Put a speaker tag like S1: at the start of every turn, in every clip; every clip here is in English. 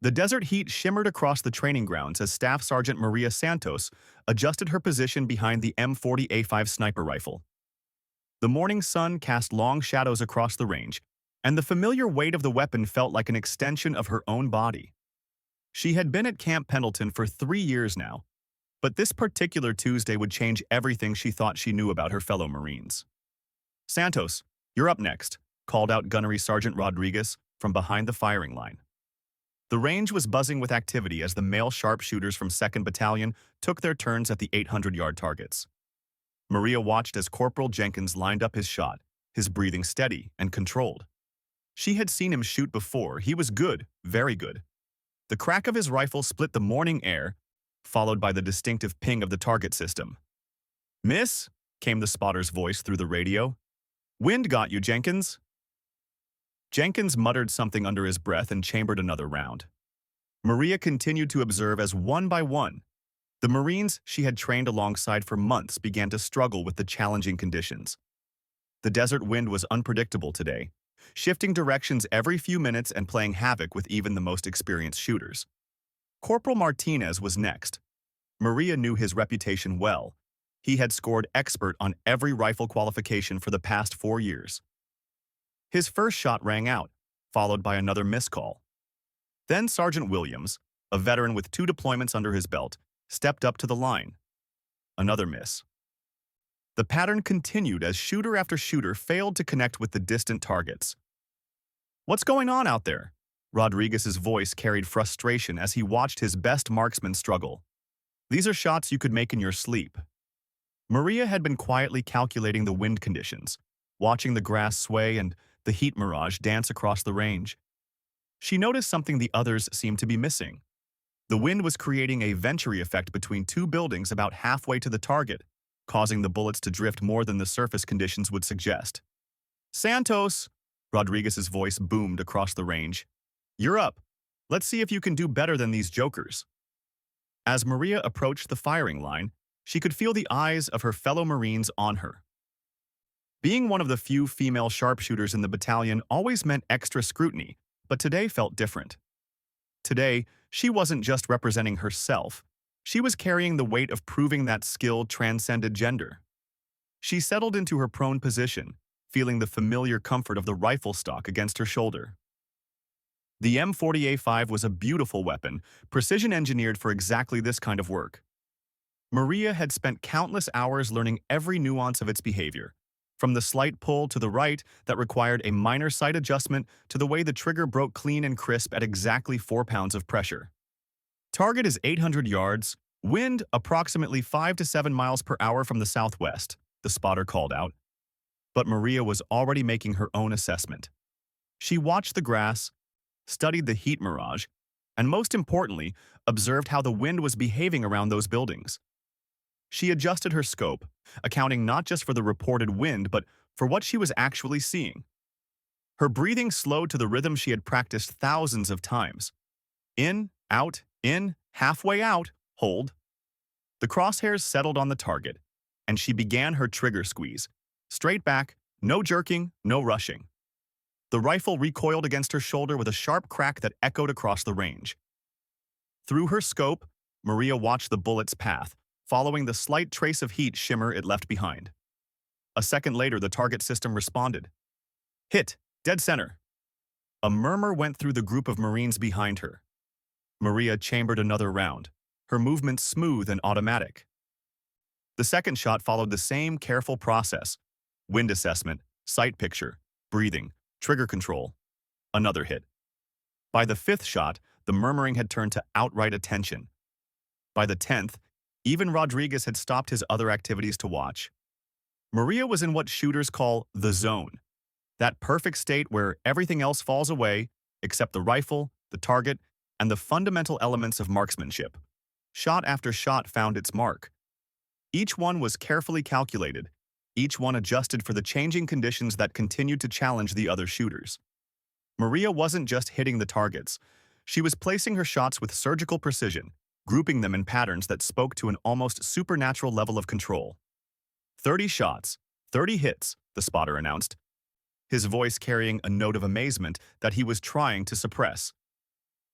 S1: The desert heat shimmered across the training grounds as Staff Sergeant Maria Santos adjusted her position behind the M40A5 sniper rifle. The morning sun cast long shadows across the range, and the familiar weight of the weapon felt like an extension of her own body. She had been at Camp Pendleton for 3 years now, but this particular Tuesday would change everything she thought she knew about her fellow Marines. "Santos, you're up next," called out Gunnery Sergeant Rodriguez from behind the firing line. The range was buzzing with activity as the male sharpshooters from 2nd Battalion took their turns at the 800-yard targets. Maria watched as Corporal Jenkins lined up his shot, his breathing steady and controlled. She had seen him shoot before. He was good, very good. The crack of his rifle split the morning air, followed by the distinctive ping of the target system. "Miss?" came the spotter's voice through the radio. "Wind got you, Jenkins." Jenkins muttered something under his breath and chambered another round. Maria continued to observe as one by one, the Marines she had trained alongside for months began to struggle with the challenging conditions. The desert wind was unpredictable today, shifting directions every few minutes and playing havoc with even the most experienced shooters. Corporal Martinez was next. Maria knew his reputation well. He had scored expert on every rifle qualification for the past 4 years. His first shot rang out, followed by another miscall. Then Sergeant Williams, a veteran with 2 deployments under his belt, stepped up to the line. Another miss. The pattern continued as shooter after shooter failed to connect with the distant targets. "What's going on out there?" Rodriguez's voice carried frustration as he watched his best marksman struggle. "These are shots you could make in your sleep." Maria had been quietly calculating the wind conditions, watching the grass sway and the heat mirage dance across the range. She noticed something the others seemed to be missing. The wind was creating a venturi effect between 2 buildings about halfway to the target, causing the bullets to drift more than the surface conditions would suggest. "Santos!" Rodriguez's voice boomed across the range. "You're up. Let's see if you can do better than these jokers." As Maria approached the firing line, she could feel the eyes of her fellow Marines on her. Being one of the few female sharpshooters in the battalion always meant extra scrutiny, but today felt different. Today, she wasn't just representing herself. She was carrying the weight of proving that skill transcended gender. She settled into her prone position, feeling the familiar comfort of the rifle stock against her shoulder. The M40A5 was a beautiful weapon, precision-engineered for exactly this kind of work. Maria had spent countless hours learning every nuance of its behavior, from the slight pull to the right that required a minor sight adjustment to the way the trigger broke clean and crisp at exactly 4 pounds of pressure. Target is 800 yards, wind approximately 5 to 7 miles per hour from the southwest, the spotter called out. But Maria was already making her own assessment. She watched the grass, studied the heat mirage, and most importantly, observed how the wind was behaving around those buildings. She adjusted her scope, accounting not just for the reported wind, but for what she was actually seeing. Her breathing slowed to the rhythm she had practiced thousands of times. In, halfway out, hold. The crosshairs settled on the target, and she began her trigger squeeze. Straight back, no jerking, no rushing. The rifle recoiled against her shoulder with a sharp crack that echoed across the range. Through her scope, Maria watched the bullet's path, following the slight trace of heat shimmer it left behind. A second later, the target system responded. "Hit, dead center." A murmur went through the group of Marines behind her. Maria chambered another round, her movements smooth and automatic. The second shot followed the same careful process: wind assessment, sight picture, breathing, trigger control. Another hit. By the 5th shot, the murmuring had turned to outright attention. By the 10th, even Rodriguez had stopped his other activities to watch. Maria was in what shooters call the zone, that perfect state where everything else falls away except the rifle, the target, and the fundamental elements of marksmanship. Shot after shot found its mark. Each one was carefully calculated, each one adjusted for the changing conditions that continued to challenge the other shooters. Maria wasn't just hitting the targets. She was placing her shots with surgical precision, grouping them in patterns that spoke to an almost supernatural level of control. 30 shots, 30 hits, the spotter announced, his voice carrying a note of amazement that he was trying to suppress.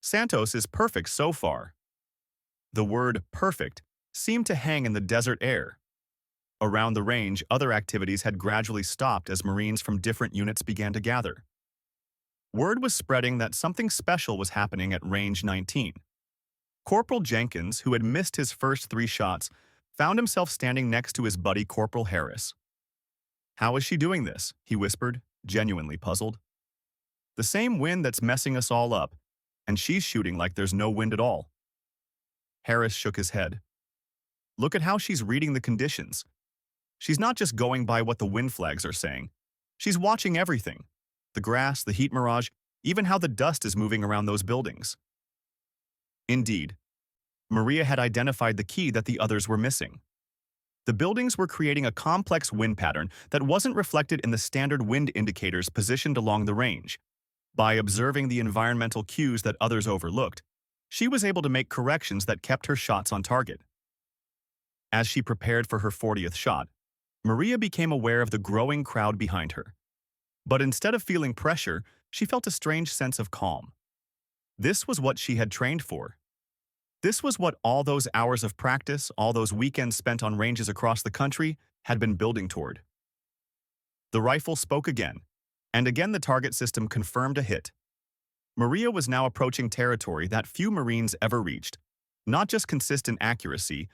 S1: Santos is perfect so far. The word perfect seemed to hang in the desert air. Around the range, other activities had gradually stopped as Marines from different units began to gather. Word was spreading that something special was happening at Range 19. Corporal Jenkins, who had missed his first 3 shots, found himself standing next to his buddy Corporal Harris. "How is she doing this?" he whispered, genuinely puzzled. "The same wind that's messing us all up, and she's shooting like there's no wind at all." Harris shook his head. "Look at how she's reading the conditions. She's not just going by what the wind flags are saying. She's watching everything. The grass, the heat mirage, even how the dust is moving around those buildings." Indeed, Maria had identified the key that the others were missing. The buildings were creating a complex wind pattern that wasn't reflected in the standard wind indicators positioned along the range. By observing the environmental cues that others overlooked, she was able to make corrections that kept her shots on target. As she prepared for her 40th shot, Maria became aware of the growing crowd behind her. But instead of feeling pressure, she felt a strange sense of calm. This was what she had trained for. This was what all those hours of practice, all those weekends spent on ranges across the country, had been building toward. The rifle spoke again, and again the target system confirmed a hit. Maria was now approaching territory that few Marines ever reached, not just consistent accuracy,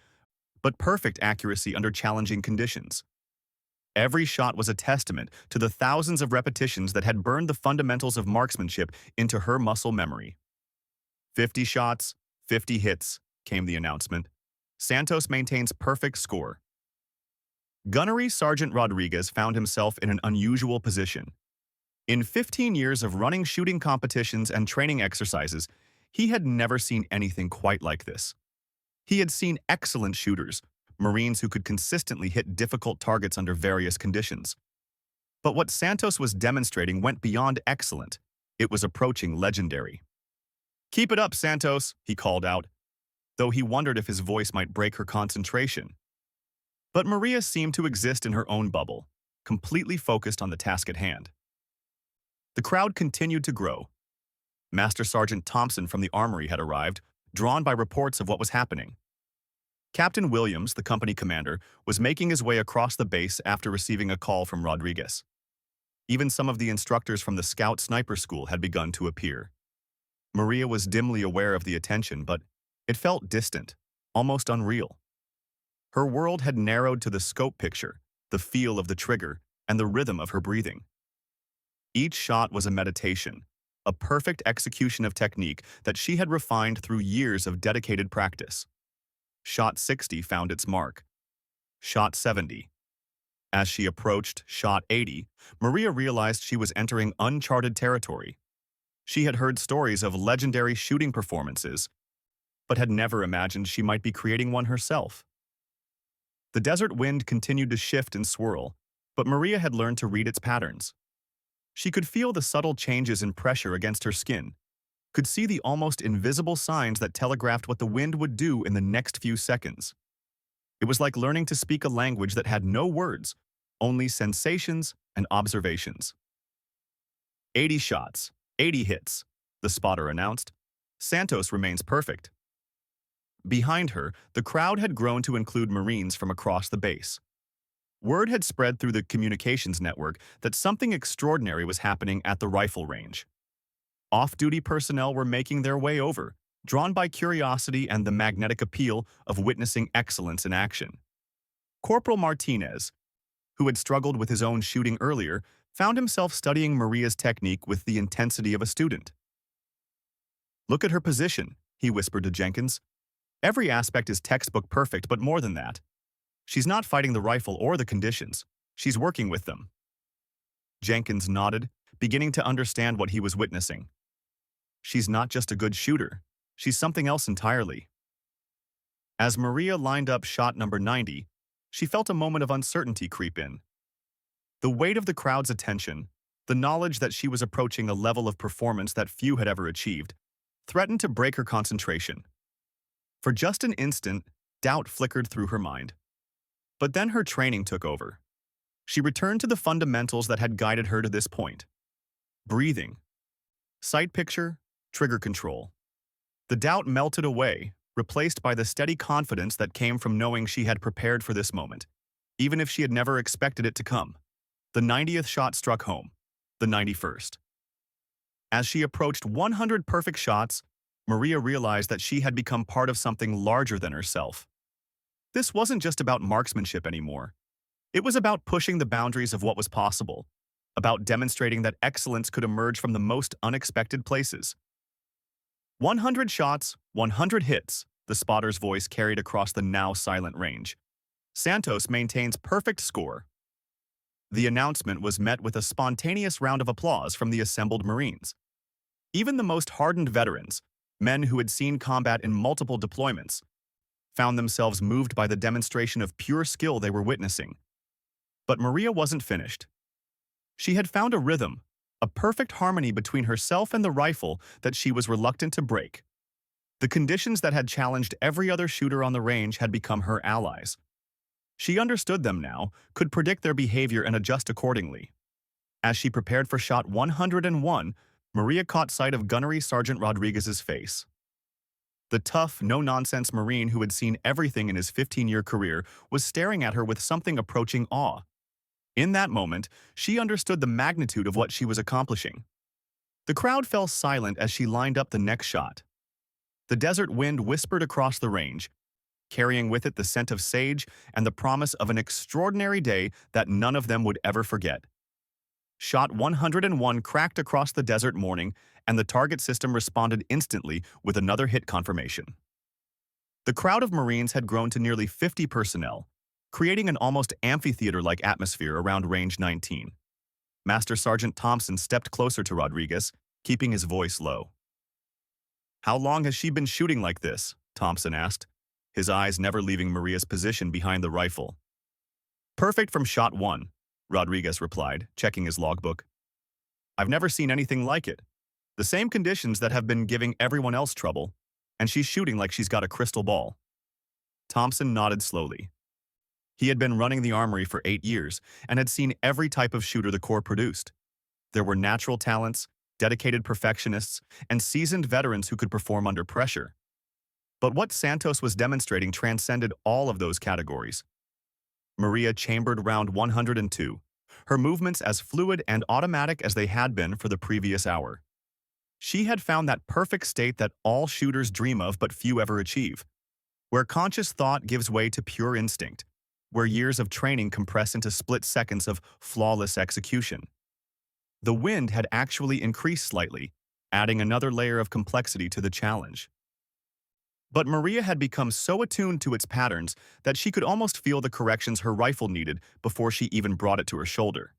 S1: but perfect accuracy under challenging conditions. Every shot was a testament to the thousands of repetitions that had burned the fundamentals of marksmanship into her muscle memory. 50 shots, 50 hits, came the announcement. Santos maintains perfect score. Gunnery Sergeant Rodriguez found himself in an unusual position. In 15 years of running shooting competitions and training exercises, he had never seen anything quite like this. He had seen excellent shooters, Marines who could consistently hit difficult targets under various conditions. But what Santos was demonstrating went beyond excellent. It was approaching legendary. "Keep it up, Santos," he called out, though he wondered if his voice might break her concentration. But Maria seemed to exist in her own bubble, completely focused on the task at hand. The crowd continued to grow. Master Sergeant Thompson from the armory had arrived, drawn by reports of what was happening. Captain Williams, the company commander, was making his way across the base after receiving a call from Rodriguez. Even some of the instructors from the Scout Sniper School had begun to appear. Maria was dimly aware of the attention, but it felt distant, almost unreal. Her world had narrowed to the scope picture, the feel of the trigger, and the rhythm of her breathing. Each shot was a meditation, a perfect execution of technique that she had refined through years of dedicated practice. Shot 60 found its mark. Shot 70. As she approached shot 80, Maria realized she was entering uncharted territory. She had heard stories of legendary shooting performances, but had never imagined she might be creating one herself. The desert wind continued to shift and swirl, but Maria had learned to read its patterns. She could feel the subtle changes in pressure against her skin, could see the almost invisible signs that telegraphed what the wind would do in the next few seconds. It was like learning to speak a language that had no words, only sensations and observations. 80 shots, 80 hits, the spotter announced. Santos remains perfect. Behind her, the crowd had grown to include Marines from across the base. Word had spread through the communications network that something extraordinary was happening at the rifle range. Off-duty personnel were making their way over, drawn by curiosity and the magnetic appeal of witnessing excellence in action. Corporal Martinez, who had struggled with his own shooting earlier, found himself studying Maria's technique with the intensity of a student. "Look at her position," he whispered to Jenkins. "Every aspect is textbook perfect, but more than that. She's not fighting the rifle or the conditions. She's working with them." Jenkins nodded, beginning to understand what he was witnessing. She's not just a good shooter. She's something else entirely. As Maria lined up shot number 90, she felt a moment of uncertainty creep in. The weight of the crowd's attention, the knowledge that she was approaching a level of performance that few had ever achieved, threatened to break her concentration. For just an instant, doubt flickered through her mind. But then her training took over. She returned to the fundamentals that had guided her to this point. Breathing, sight picture, trigger control. The doubt melted away, replaced by the steady confidence that came from knowing she had prepared for this moment, even if she had never expected it to come. The 90th shot struck home. The 91st. As she approached 100 perfect shots, Maria realized that she had become part of something larger than herself. This wasn't just about marksmanship anymore. It was about pushing the boundaries of what was possible, about demonstrating that excellence could emerge from the most unexpected places. 100 shots, 100 hits, the spotter's voice carried across the now silent range. Santos maintains perfect score. The announcement was met with a spontaneous round of applause from the assembled Marines. Even the most hardened veterans, men who had seen combat in multiple deployments, found themselves moved by the demonstration of pure skill they were witnessing. But Maria wasn't finished. She had found a rhythm, a perfect harmony between herself and the rifle that she was reluctant to break. The conditions that had challenged every other shooter on the range had become her allies. She understood them now, could predict their behavior and adjust accordingly. As she prepared for shot 101, Maria caught sight of Gunnery Sergeant Rodriguez's face. The tough, no-nonsense Marine who had seen everything in his 15-year career was staring at her with something approaching awe. In that moment, she understood the magnitude of what she was accomplishing. The crowd fell silent as she lined up the next shot. The desert wind whispered across the range, carrying with it the scent of sage and the promise of an extraordinary day that none of them would ever forget. Shot 101 cracked across the desert morning, and the target system responded instantly with another hit confirmation. The crowd of Marines had grown to nearly 50 personnel, creating an almost amphitheater-like atmosphere around Range 19. Master Sergeant Thompson stepped closer to Rodriguez, keeping his voice low. "How long has she been shooting like this?" Thompson asked, his eyes never leaving Maria's position behind the rifle. "Perfect from shot 1, Rodriguez replied, checking his logbook. "I've never seen anything like it. The same conditions that have been giving everyone else trouble, and she's shooting like she's got a crystal ball." Thompson nodded slowly. He had been running the armory for 8 years and had seen every type of shooter the Corps produced. There were natural talents, dedicated perfectionists, and seasoned veterans who could perform under pressure. But what Santos was demonstrating transcended all of those categories. Maria chambered round 102, her movements as fluid and automatic as they had been for the previous hour. She had found that perfect state that all shooters dream of but few ever achieve, where conscious thought gives way to pure instinct, where years of training compress into split seconds of flawless execution. The wind had actually increased slightly, adding another layer of complexity to the challenge. But Maria had become so attuned to its patterns that she could almost feel the corrections her rifle needed before she even brought it to her shoulder.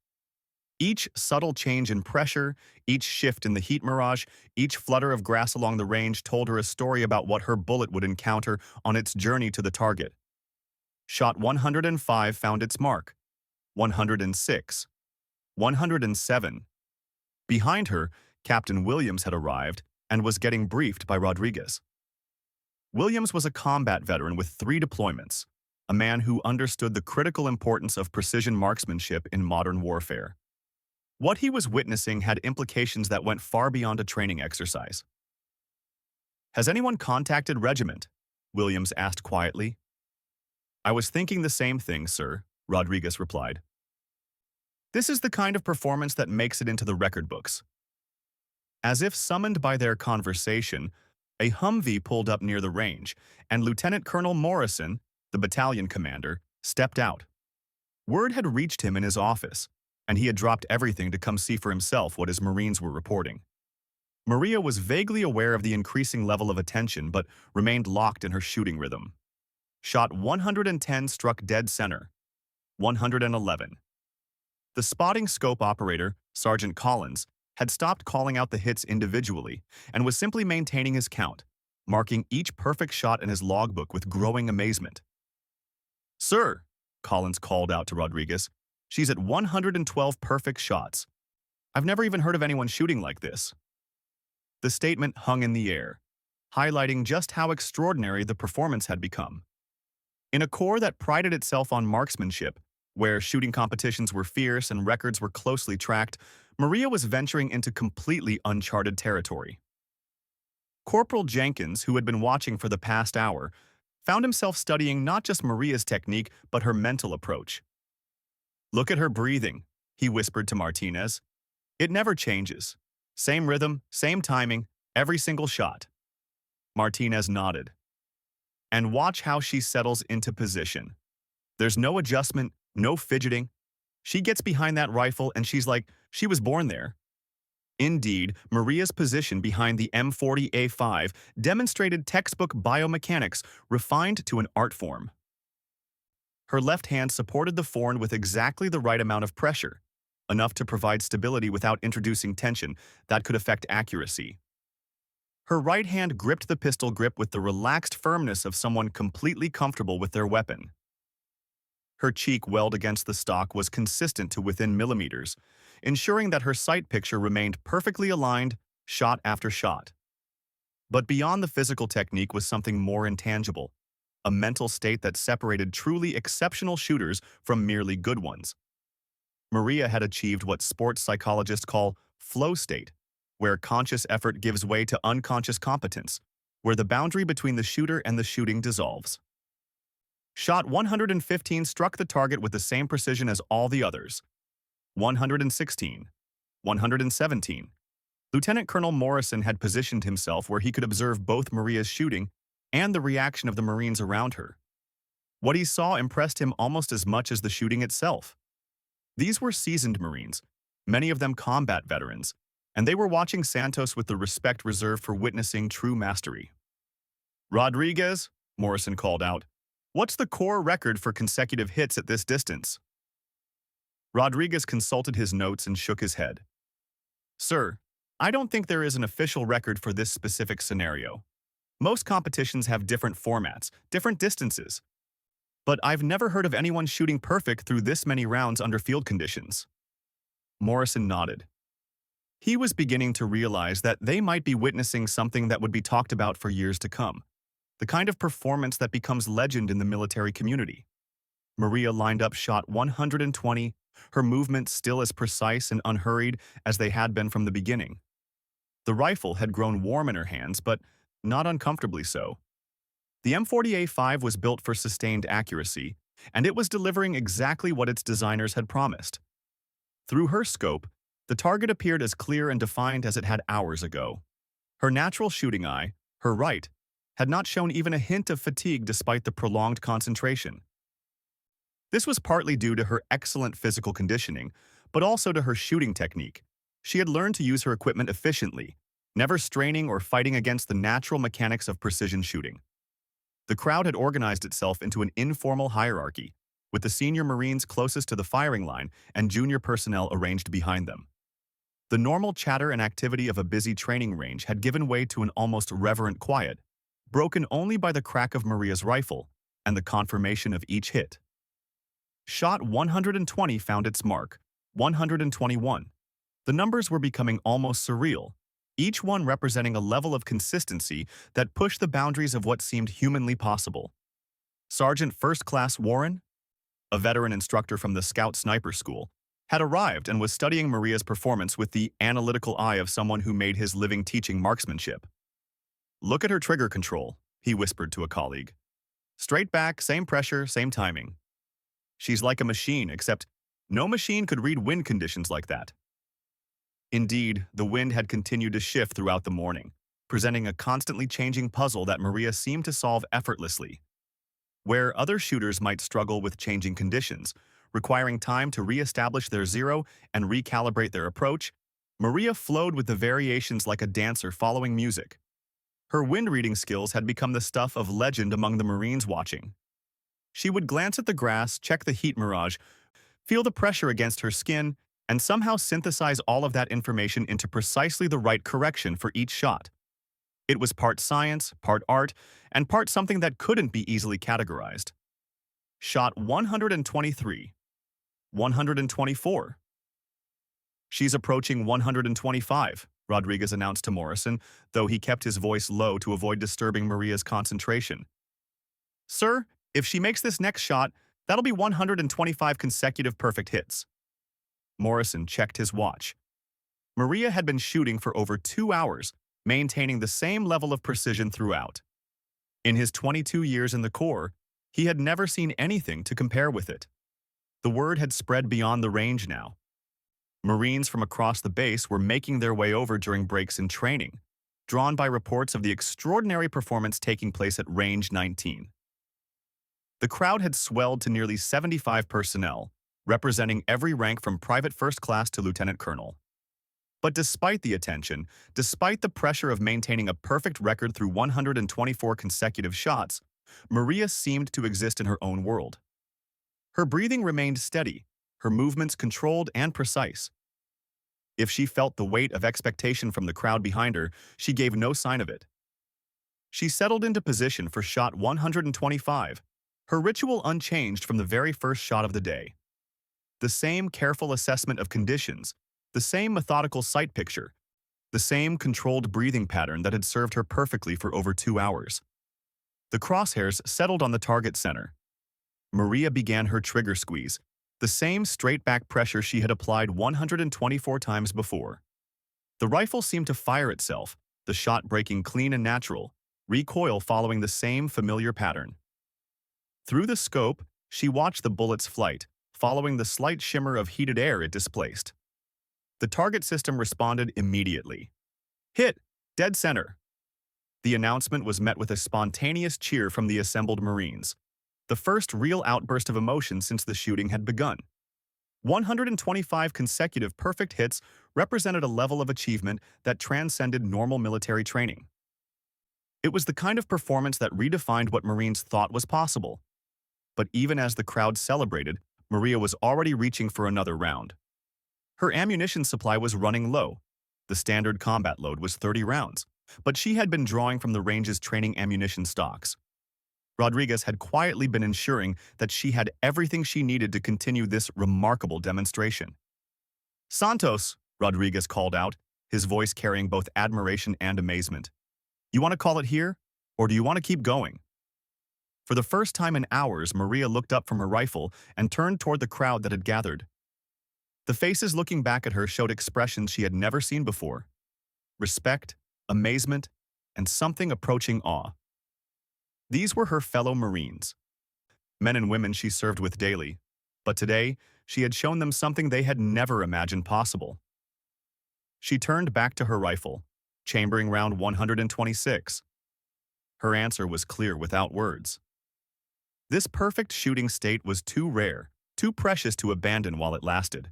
S1: Each subtle change in pressure, each shift in the heat mirage, each flutter of grass along the range told her a story about what her bullet would encounter on its journey to the target. Shot 105 found its mark. 106. 107. Behind her, Captain Williams had arrived and was getting briefed by Rodriguez. Williams was a combat veteran with 3 deployments, a man who understood the critical importance of precision marksmanship in modern warfare. What he was witnessing had implications that went far beyond a training exercise. "Has anyone contacted regiment?" Williams asked quietly. "I was thinking the same thing, sir," Rodriguez replied. This is the kind of performance that makes it into the record books. As if summoned by their conversation, a Humvee pulled up near the range, and Lieutenant Colonel Morrison, the battalion commander, stepped out. Word had reached him in his office, and he had dropped everything to come see for himself what his Marines were reporting. Maria was vaguely aware of the increasing level of attention but remained locked in her shooting rhythm. Shot 110 struck dead center. 111. The spotting scope operator, Sergeant Collins, had stopped calling out the hits individually and was simply maintaining his count, marking each perfect shot in his logbook with growing amazement. "Sir," Collins called out to Rodriguez, "she's at 112 perfect shots. I've never even heard of anyone shooting like this." The statement hung in the air, highlighting just how extraordinary the performance had become. In a corps that prided itself on marksmanship, where shooting competitions were fierce and records were closely tracked, Maria was venturing into completely uncharted territory. Corporal Jenkins, who had been watching for the past hour, found himself studying not just Maria's technique, but her mental approach. "Look at her breathing," he whispered to Martinez. "It never changes. Same rhythm, same timing, every single shot." Martinez nodded. "And watch how she settles into position. There's no adjustment, no fidgeting. She gets behind that rifle and she's like, she was born there." Indeed, Maria's position behind the M40A5 demonstrated textbook biomechanics refined to an art form. Her left hand supported the forend with exactly the right amount of pressure, enough to provide stability without introducing tension that could affect accuracy. Her right hand gripped the pistol grip with the relaxed firmness of someone completely comfortable with their weapon. Her cheek weld against the stock was consistent to within millimeters, ensuring that her sight picture remained perfectly aligned, shot after shot. But beyond the physical technique was something more intangible, a mental state that separated truly exceptional shooters from merely good ones. Maria had achieved what sports psychologists call flow state, where conscious effort gives way to unconscious competence, where the boundary between the shooter and the shooting dissolves. Shot 115 struck the target with the same precision as all the others. 116. 117. Lieutenant Colonel Morrison had positioned himself where he could observe both Maria's shooting and the reaction of the Marines around her. What he saw impressed him almost as much as the shooting itself. These were seasoned Marines, many of them combat veterans, and they were watching Santos with the respect reserved for witnessing true mastery. "Rodriguez," Morrison called out, "what's the core record for consecutive hits at this distance?" Rodriguez consulted his notes and shook his head. "Sir, I don't think there is an official record for this specific scenario. Most competitions have different formats, different distances. But I've never heard of anyone shooting perfect through this many rounds under field conditions." Morrison nodded. He was beginning to realize that they might be witnessing something that would be talked about for years to come, the kind of performance that becomes legend in the military community. Maria lined up shot 120, her movements still as precise and unhurried as they had been from the beginning. The rifle had grown warm in her hands, but not uncomfortably so. The M40A5 was built for sustained accuracy, and it was delivering exactly what its designers had promised. Through her scope, the target appeared as clear and defined as it had hours ago. Her natural shooting eye, her right, had not shown even a hint of fatigue despite the prolonged concentration. This was partly due to her excellent physical conditioning, but also to her shooting technique. She had learned to use her equipment efficiently, never straining or fighting against the natural mechanics of precision shooting. The crowd had organized itself into an informal hierarchy, with the senior Marines closest to the firing line and junior personnel arranged behind them. The normal chatter and activity of a busy training range had given way to an almost reverent quiet, broken only by the crack of Maria's rifle and the confirmation of each hit. Shot 120 found its mark, 121. The numbers were becoming almost surreal, each one representing a level of consistency that pushed the boundaries of what seemed humanly possible. Sergeant First Class Warren, a veteran instructor from the Scout Sniper School, had arrived and was studying Maria's performance with the analytical eye of someone who made his living teaching marksmanship. "Look at her trigger control," he whispered to a colleague. "Straight back, same pressure, same timing. She's like a machine, except no machine could read wind conditions like that." Indeed, the wind had continued to shift throughout the morning, presenting a constantly changing puzzle that Maria seemed to solve effortlessly. Where other shooters might struggle with changing conditions, requiring time to re-establish their zero and recalibrate their approach, Maria flowed with the variations like a dancer following music. Her wind-reading skills had become the stuff of legend among the Marines watching. She would glance at the grass, check the heat mirage, feel the pressure against her skin, and somehow synthesize all of that information into precisely the right correction for each shot. It was part science, part art, and part something that couldn't be easily categorized. Shot 123. 124. "She's approaching 125, Rodriguez announced to Morrison, though he kept his voice low to avoid disturbing Maria's concentration. "Sir, if she makes this next shot, that'll be 125 consecutive perfect hits." Morrison checked his watch. Maria had been shooting for over 2 hours, maintaining the same level of precision throughout. In his 22 years in the Corps, he had never seen anything to compare with it. The word had spread beyond the range now. Marines from across the base were making their way over during breaks in training, drawn by reports of the extraordinary performance taking place at Range 19. The crowd had swelled to nearly 75 personnel, representing every rank from private first class to lieutenant colonel. But despite the attention, despite the pressure of maintaining a perfect record through 124 consecutive shots, Maria seemed to exist in her own world. Her breathing remained steady, her movements controlled and precise. If she felt the weight of expectation from the crowd behind her, she gave no sign of it. She settled into position for shot 125, her ritual unchanged from the very first shot of the day. The same careful assessment of conditions, the same methodical sight picture, the same controlled breathing pattern that had served her perfectly for over 2 hours. The crosshairs settled on the target center. Maria began her trigger squeeze, the same straight-back pressure she had applied 124 times before. The rifle seemed to fire itself, the shot breaking clean and natural, recoil following the same familiar pattern. Through the scope, she watched the bullet's flight, following the slight shimmer of heated air it displaced. The target system responded immediately. Hit! Dead center! The announcement was met with a spontaneous cheer from the assembled Marines, the first real outburst of emotion since the shooting had begun. 125 consecutive perfect hits represented a level of achievement that transcended normal military training. It was the kind of performance that redefined what Marines thought was possible. But even as the crowd celebrated, Maria was already reaching for another round. Her ammunition supply was running low. The standard combat load was 30 rounds, but she had been drawing from the range's training ammunition stocks. Rodriguez had quietly been ensuring that she had everything she needed to continue this remarkable demonstration. "Santos," Rodriguez called out, his voice carrying both admiration and amazement. "You want to call it here, or do you want to keep going?" For the first time in hours, Maria looked up from her rifle and turned toward the crowd that had gathered. The faces looking back at her showed expressions she had never seen before: respect, amazement, and something approaching awe. These were her fellow Marines, men and women she served with daily, but today she had shown them something they had never imagined possible. She turned back to her rifle, chambering round 126. Her answer was clear without words. This perfect shooting state was too rare, too precious to abandon while it lasted.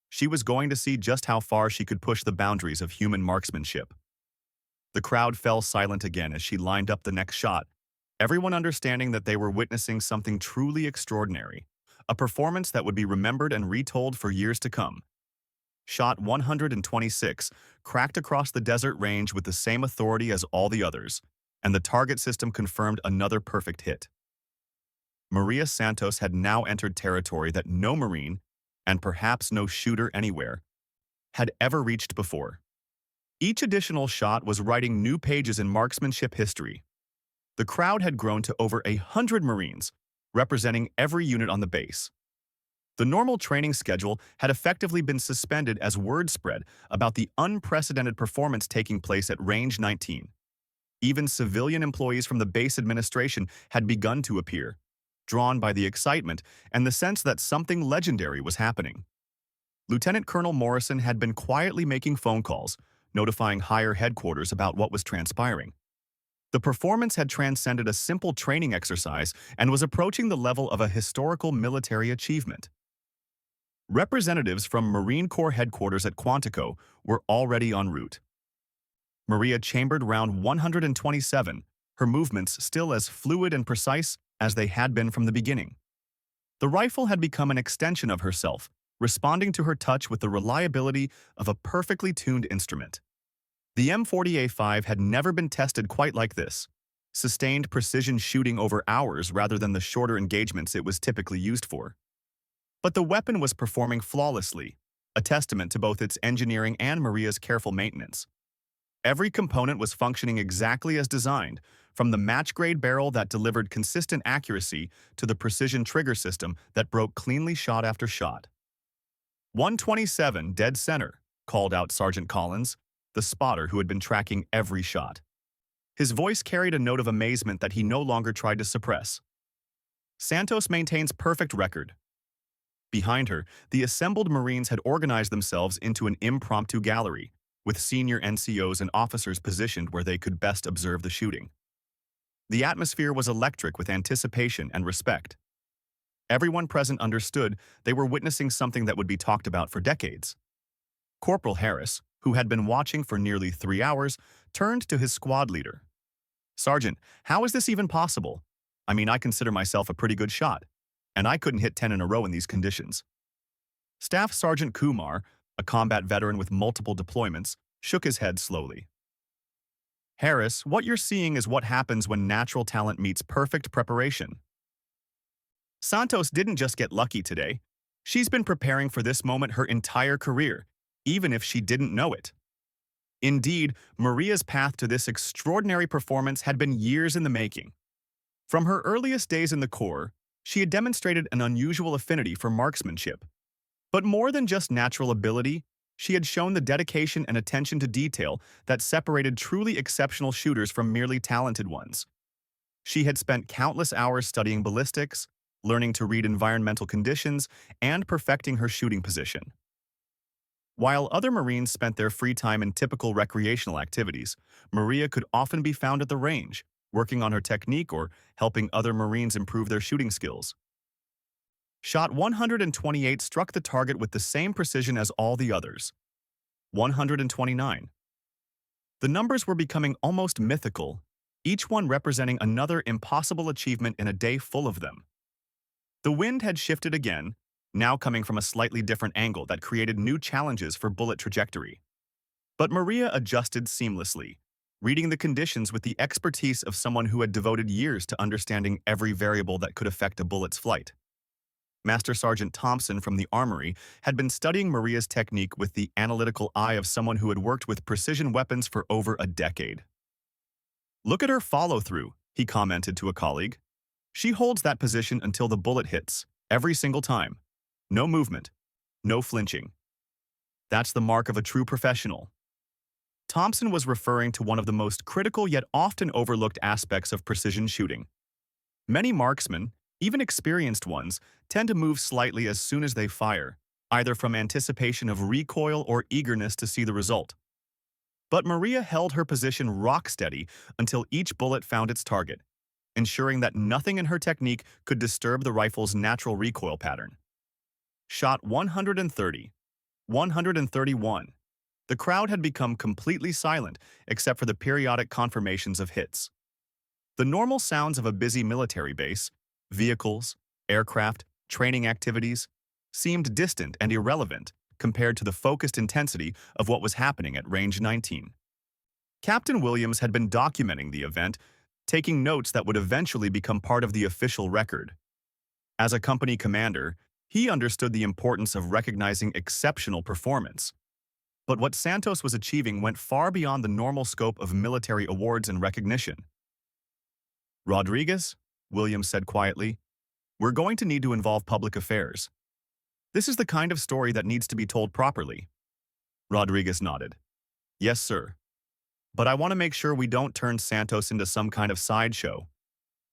S1: She was going to see just how far she could push the boundaries of human marksmanship. The crowd fell silent again as she lined up the next shot, everyone understanding that they were witnessing something truly extraordinary, a performance that would be remembered and retold for years to come. Shot 126 cracked across the desert range with the same authority as all the others, and the target system confirmed another perfect hit. Maria Santos had now entered territory that no Marine, and perhaps no shooter anywhere, had ever reached before. Each additional shot was writing new pages in marksmanship history. The crowd had grown to over 100 Marines, representing every unit on the base. The normal training schedule had effectively been suspended as word spread about the unprecedented performance taking place at Range 19. Even civilian employees from the base administration had begun to appear, drawn by the excitement and the sense that something legendary was happening. Lieutenant Colonel Morrison had been quietly making phone calls, notifying higher headquarters about what was transpiring. The performance had transcended a simple training exercise and was approaching the level of a historical military achievement. Representatives from Marine Corps headquarters at Quantico were already en route. Maria chambered round 127, her movements still as fluid and precise as they had been from the beginning. The rifle had become an extension of herself, responding to her touch with the reliability of a perfectly tuned instrument. The M40A5 had never been tested quite like this, sustained precision shooting over hours rather than the shorter engagements it was typically used for. But the weapon was performing flawlessly, a testament to both its engineering and Maria's careful maintenance. Every component was functioning exactly as designed, from the match-grade barrel that delivered consistent accuracy to the precision trigger system that broke cleanly shot after shot. 127, dead center, called out Sergeant Collins, the spotter who had been tracking every shot. His voice carried a note of amazement that he no longer tried to suppress. Santos maintains perfect record. Behind her, the assembled Marines had organized themselves into an impromptu gallery, with senior NCOs and officers positioned where they could best observe the shooting. The atmosphere was electric with anticipation and respect. Everyone present understood they were witnessing something that would be talked about for decades. Corporal Harris, who had been watching for nearly 3 hours, turned to his squad leader. "Sergeant, how is this even possible? I mean, I consider myself a pretty good shot, and I couldn't hit 10 in a row in these conditions." Staff Sergeant Kumar, a combat veteran with multiple deployments, shook his head slowly. "Harris, what you're seeing is what happens when natural talent meets perfect preparation. Santos didn't just get lucky today. She's been preparing for this moment her entire career, even if she didn't know it. Indeed, Maria's path to this extraordinary performance had been years in the making. From her earliest days in the Corps, she had demonstrated an unusual affinity for marksmanship. But more than just natural ability, she had shown the dedication and attention to detail that separated truly exceptional shooters from merely talented ones. She had spent countless hours studying ballistics, learning to read environmental conditions, and perfecting her shooting position. While other Marines spent their free time in typical recreational activities, Maria could often be found at the range, working on her technique or helping other Marines improve their shooting skills. Shot 128 struck the target with the same precision as all the others. 129. The numbers were becoming almost mythical, each one representing another impossible achievement in a day full of them. The wind had shifted again, now coming from a slightly different angle that created new challenges for bullet trajectory. But Maria adjusted seamlessly, reading the conditions with the expertise of someone who had devoted years to understanding every variable that could affect a bullet's flight. Master Sergeant Thompson from the Armory had been studying Maria's technique with the analytical eye of someone who had worked with precision weapons for over a decade. "Look at her follow-through," he commented to a colleague. "She holds that position until the bullet hits, every single time. No movement, no flinching. That's the mark of a true professional." Thompson was referring to one of the most critical yet often overlooked aspects of precision shooting. Many marksmen, even experienced ones, tend to move slightly as soon as they fire, either from anticipation of recoil or eagerness to see the result. But Maria held her position rock-steady until each bullet found its target, ensuring that nothing in her technique could disturb the rifle's natural recoil pattern. Shot 130. 131. The crowd had become completely silent except for the periodic confirmations of hits. The normal sounds of a busy military base, vehicles, aircraft, training activities, seemed distant and irrelevant compared to the focused intensity of what was happening at Range 19. Captain Williams had been documenting the event, taking notes that would eventually become part of the official record. As a company commander, he understood the importance of recognizing exceptional performance. But what Santos was achieving went far beyond the normal scope of military awards and recognition. "Rodriguez," Williams said quietly, "we're going to need to involve public affairs. This is the kind of story that needs to be told properly." Rodriguez nodded. "Yes, sir. But I want to make sure we don't turn Santos into some kind of sideshow.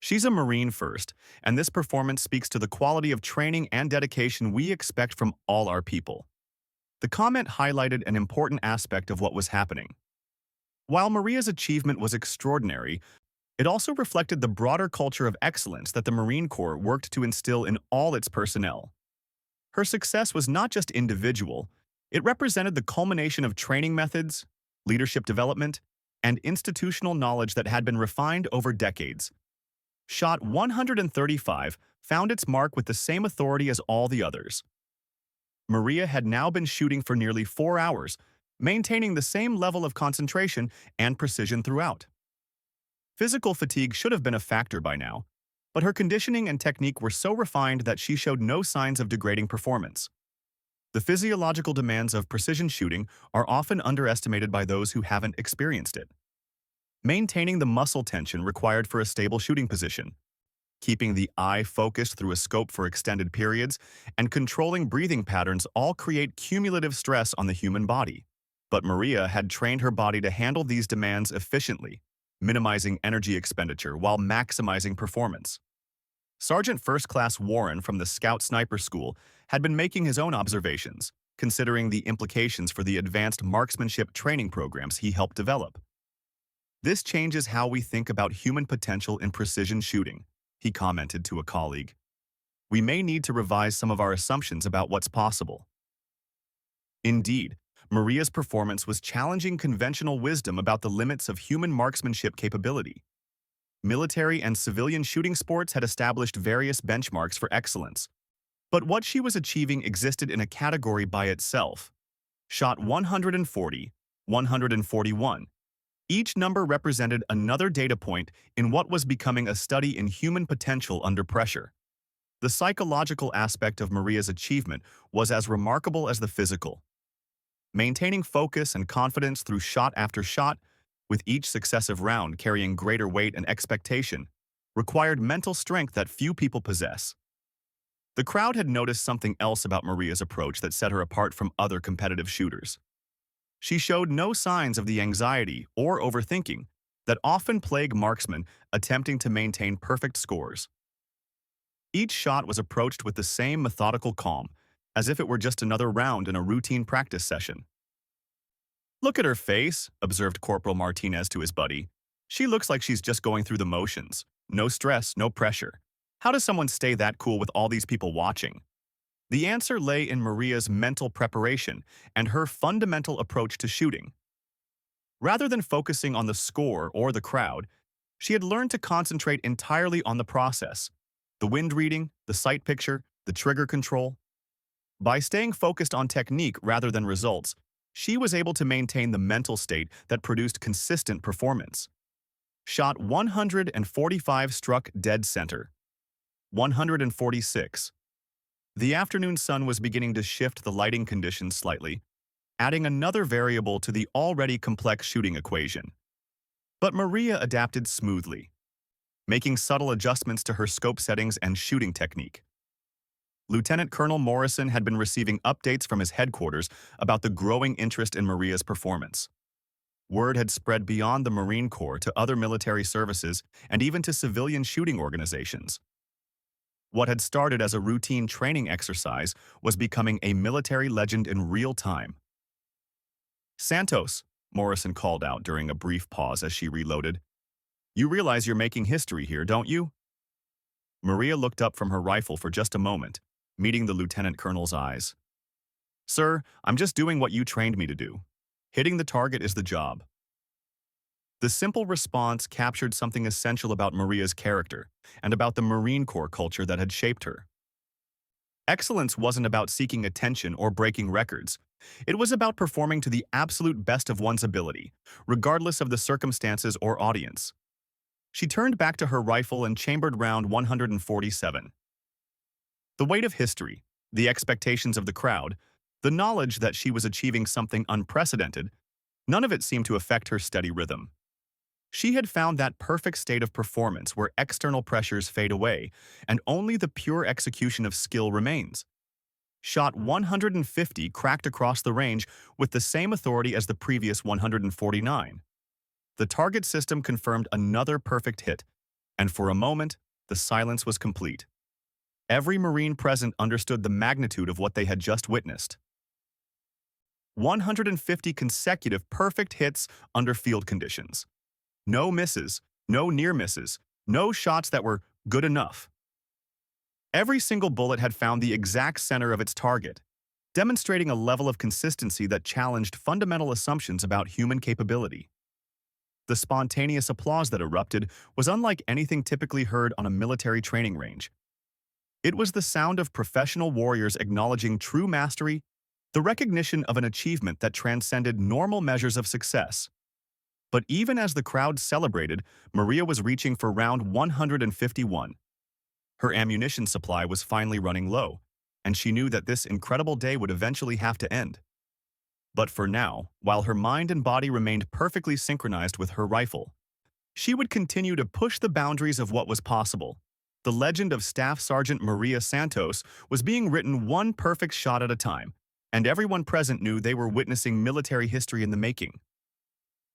S1: She's a Marine first, and this performance speaks to the quality of training and dedication we expect from all our people." The comment highlighted an important aspect of what was happening. While Maria's achievement was extraordinary, it also reflected the broader culture of excellence that the Marine Corps worked to instill in all its personnel. Her success was not just individual, it represented the culmination of training methods, leadership development, and institutional knowledge that had been refined over decades. Shot 135 found its mark with the same authority as all the others. Maria had now been shooting for nearly 4 hours, maintaining the same level of concentration and precision throughout. Physical fatigue should have been a factor by now, but her conditioning and technique were so refined that she showed no signs of degrading performance. The physiological demands of precision shooting are often underestimated by those who haven't experienced it. Maintaining the muscle tension required for a stable shooting position, keeping the eye focused through a scope for extended periods, and controlling breathing patterns all create cumulative stress on the human body. But Maria had trained her body to handle these demands efficiently, minimizing energy expenditure while maximizing performance. Sergeant First Class Warren from the Scout Sniper School had been making his own observations, considering the implications for the advanced marksmanship training programs he helped develop. This changes how we think about human potential in precision shooting, he commented to a colleague. We may need to revise some of our assumptions about what's possible. Indeed, Maria's performance was challenging conventional wisdom about the limits of human marksmanship capability. Military and civilian shooting sports had established various benchmarks for excellence, but what she was achieving existed in a category by itself. Shot 140, 141. Each number represented another data point in what was becoming a study in human potential under pressure. The psychological aspect of Maria's achievement was as remarkable as the physical. Maintaining focus and confidence through shot after shot, with each successive round carrying greater weight and expectation, required mental strength that few people possess. The crowd had noticed something else about Maria's approach that set her apart from other competitive shooters. She showed no signs of the anxiety or overthinking that often plague marksmen attempting to maintain perfect scores. Each shot was approached with the same methodical calm, as if it were just another round in a routine practice session. "Look at her face," observed Corporal Martinez to his buddy. "She looks like she's just going through the motions. No stress, no pressure. How does someone stay that cool with all these people watching?" The answer lay in Maria's mental preparation and her fundamental approach to shooting. Rather than focusing on the score or the crowd, she had learned to concentrate entirely on the process: the wind reading, the sight picture, the trigger control. By staying focused on technique rather than results, she was able to maintain the mental state that produced consistent performance. Shot 145 struck dead center. 146. The afternoon sun was beginning to shift the lighting conditions slightly, adding another variable to the already complex shooting equation. But Maria adapted smoothly, making subtle adjustments to her scope settings and shooting technique. Lieutenant Colonel Morrison had been receiving updates from his headquarters about the growing interest in Maria's performance. Word had spread beyond the Marine Corps to other military services and even to civilian shooting organizations. What had started as a routine training exercise was becoming a military legend in real time. "Santos," Morrison called out during a brief pause as she reloaded. "You realize you're making history here, don't you?" Maria looked up from her rifle for just a moment, meeting the lieutenant colonel's eyes. "Sir, I'm just doing what you trained me to do. Hitting the target is the job." The simple response captured something essential about Maria's character and about the Marine Corps culture that had shaped her. Excellence wasn't about seeking attention or breaking records. It was about performing to the absolute best of one's ability, regardless of the circumstances or audience. She turned back to her rifle and chambered round 147. The weight of history, the expectations of the crowd, the knowledge that she was achieving something unprecedented, none of it seemed to affect her steady rhythm. She had found that perfect state of performance where external pressures fade away and only the pure execution of skill remains. Shot 150 cracked across the range with the same authority as the previous 149. The target system confirmed another perfect hit, and for a moment, the silence was complete. Every Marine present understood the magnitude of what they had just witnessed. 150 consecutive perfect hits under field conditions. No misses, no near misses, no shots that were good enough. Every single bullet had found the exact center of its target, demonstrating a level of consistency that challenged fundamental assumptions about human capability. The spontaneous applause that erupted was unlike anything typically heard on a military training range. It was the sound of professional warriors acknowledging true mastery, the recognition of an achievement that transcended normal measures of success. But even as the crowd celebrated, Maria was reaching for round 151. Her ammunition supply was finally running low, and she knew that this incredible day would eventually have to end. But for now, while her mind and body remained perfectly synchronized with her rifle, she would continue to push the boundaries of what was possible. The legend of Staff Sergeant Maria Santos was being written one perfect shot at a time, and everyone present knew they were witnessing military history in the making.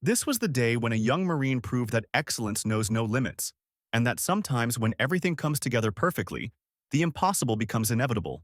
S1: This was the day when a young Marine proved that excellence knows no limits, and that sometimes when everything comes together perfectly, the impossible becomes inevitable.